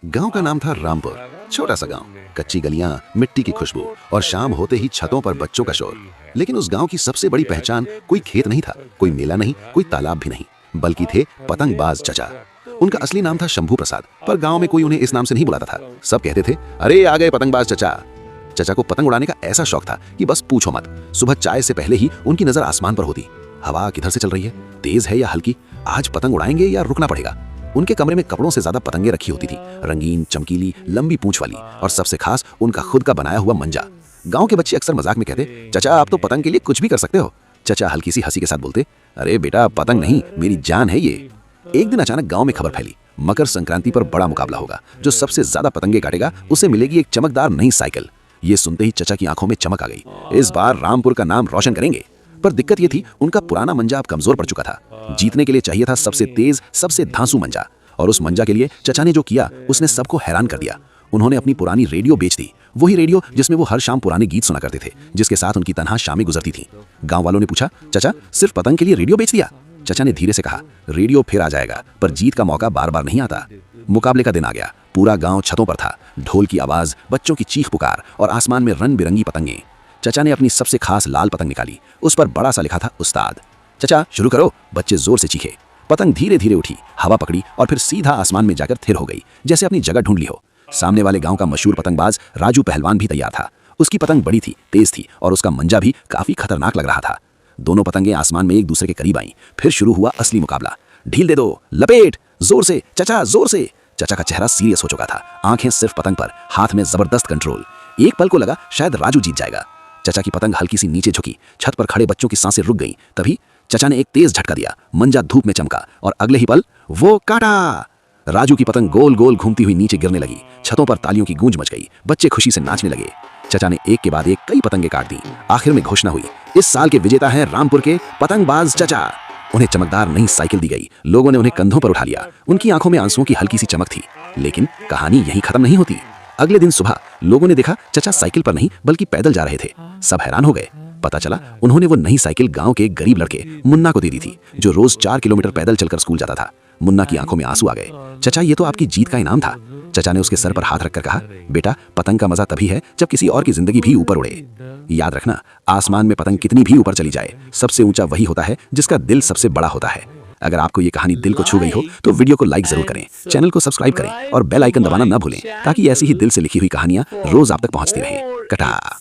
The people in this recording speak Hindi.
गांव का नाम था रामपुर। छोटा सा गांव, कच्ची गलियां, मिट्टी की खुशबू और शाम होते ही छतों पर बच्चों का शोर। लेकिन उस गांव की सबसे बड़ी पहचान कोई खेत नहीं था, कोई मेला नहीं, कोई तालाब भी नहीं, बल्कि थे पतंगबाज चचा। उनका असली नाम था शंभू प्रसाद, पर गांव में कोई उन्हें इस नाम से नहीं बुलाता था। सब कहते थे, अरे आ गए पतंगबाज चचा। चचा को पतंग उड़ाने का ऐसा शौक था कि बस पूछो मत। सुबह चाय से पहले ही उनकी नजर आसमान पर होती। हवा किधर से चल रही है, तेज है या हल्की, आज पतंग उड़ाएंगे या रुकना पड़ेगा। उनके कमरे में कपड़ों से ज्यादा पतंगे रखी होती थी, रंगीन, चमकीली, लंबी पूंछ वाली, और सबसे खास उनका खुद का बनाया हुआ मंजा। गांव के बच्चे अक्सर मजाक में कहते, चचा आप तो पतंग के लिए कुछ भी कर सकते हो। चचा हल्की सी हंसी के साथ बोलते, अरे बेटा पतंग नहीं, मेरी जान है ये। एक दिन अचानक गांव में खबर फैली, मकर संक्रांति पर बड़ा मुकाबला होगा। जो सबसे ज्यादा पतंगे काटेगा उसे मिलेगी एक चमकदार नई साइकिल। ये सुनते ही चचा की आंखों में चमक आ गई। इस बार रामपुर का नाम रोशन करेंगे। पर दिक्कत ये थी, उनका पुराना मंजा अब कमजोर पड़ चुका था। जीतने के लिए चाहिए था सबसे तेज, सबसे धांसू मंजा। और उस मंजा के लिए चचा ने जो किया उसने सबको हैरान कर दिया। उन्होंने अपनी पुरानी रेडियो बेच दी, वही रेडियो जिसमें वो हर शाम पुराने गीत सुना करते थे, जिसके साथ उनकी तन्हा शामें गुजरती थीं। गांव वालों ने पूछा, चचा सिर्फ पतंग के लिए रेडियो बेच दिया? चचा ने धीरे से कहा, रेडियो फिर आ जाएगा, पर जीत का मौका बार बार नहीं आता। मुकाबले का दिन आ गया। पूरा गांव छतों पर था। ढोल की आवाज, बच्चों की चीख पुकार और आसमान में रंग बिरंगी पतंगे। चचा ने अपनी सबसे खास लाल पतंग निकाली। उस पर बड़ा सा लिखा था, उस्ताद। चचा शुरू करो। बच्चे जोर से चीखे। पतंग धीरे धीरे उठी, हवा पकड़ी और फिर सीधा आसमान में जाकर थिर हो गई, जैसे अपनी जगह ढूंढ ली हो। सामने वाले गांव का मशहूर पतंगबाज राजू पहलवान भी तैयार था। उसकी पतंग बड़ी थी, तेज थी और उसका मंजा भी काफी खतरनाक लग रहा था। दोनों पतंगे आसमान में एक दूसरे के करीब आईं। फिर शुरू हुआ असली मुकाबला। ढील दे दो, लपेट, जोर से चचा, जोर से। चचा का चेहरा सीरियस हो चुका था, आंखें सिर्फ पतंग पर, हाथ में जबरदस्त कंट्रोल। एक पल को लगा शायद राजू जीत जाएगा। चचा की पतंग हल्की सी नीचे झुकी, छत पर खड़े बच्चों की सांसें रुक गईं। तभी चचा ने एक तेज झटका दिया, मंजा धूप में चमका और अगले ही पल वो काटा। राजू की पतंग गोल गोल घूमती हुई नीचे गिरने लगी। छतों पर तालियों की गूंज मच गई, बच्चे खुशी से नाचने लगे। चचा ने एक के बाद एक कई पतंगे काट दी। आखिर में घोषणा हुई, इस साल के विजेता हैं रामपुर के पतंगबाज चचा। उन्हें चमकदार नई साइकिल दी गई। लोगों ने उन्हें कंधों पर उठा लिया। उनकी आंखों में आंसुओं की हल्की सी चमक थी। लेकिन कहानी यहीं खत्म नहीं होती। अगले दिन सुबह लोगों ने देखा चचा साइकिल पर नहीं बल्कि पैदल जा रहे थे। सब हैरान हो गए। पता चला उन्होंने वो नई साइकिल गांव के एक गरीब लड़के मुन्ना को दे दी थी, जो रोज 4 किलोमीटर पैदल चलकर स्कूल जाता था। मुन्ना की आंखों में आंसू आ गए। चचा ये तो आपकी जीत का इनाम था। चचा ने उसके सर पर हाथ रखकर कहा, बेटा पतंग का मजा तभी है जब किसी और की जिंदगी भी ऊपर उड़े। याद रखना, आसमान में पतंग कितनी भी ऊपर चली जाए, सबसे ऊंचा वही होता है जिसका दिल सबसे बड़ा होता है। अगर आपको ये कहानी दिल को छू गई हो तो वीडियो को लाइक जरूर करें, चैनल को सब्सक्राइब करें और बेल आइकन दबाना ना भूलें, ताकि ऐसी ही दिल से लिखी हुई कहानियां रोज आप तक पहुंचती रहें। कटा।